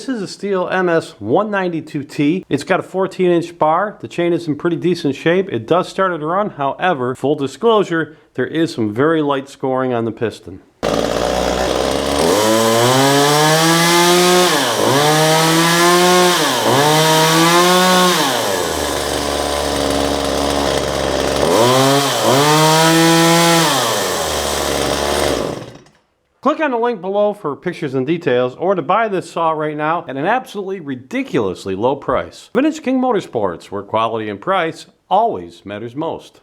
This is a Stihl MS-192T. It's got a 14-inch bar. The chain is in pretty decent shape. It does start at a run. However, full disclosure, there is some very light scoring on the piston. Click on the link below for pictures and details, or to buy this saw right now at an absolutely ridiculously low price. Vintage King Motorsports, where quality and price always matters most.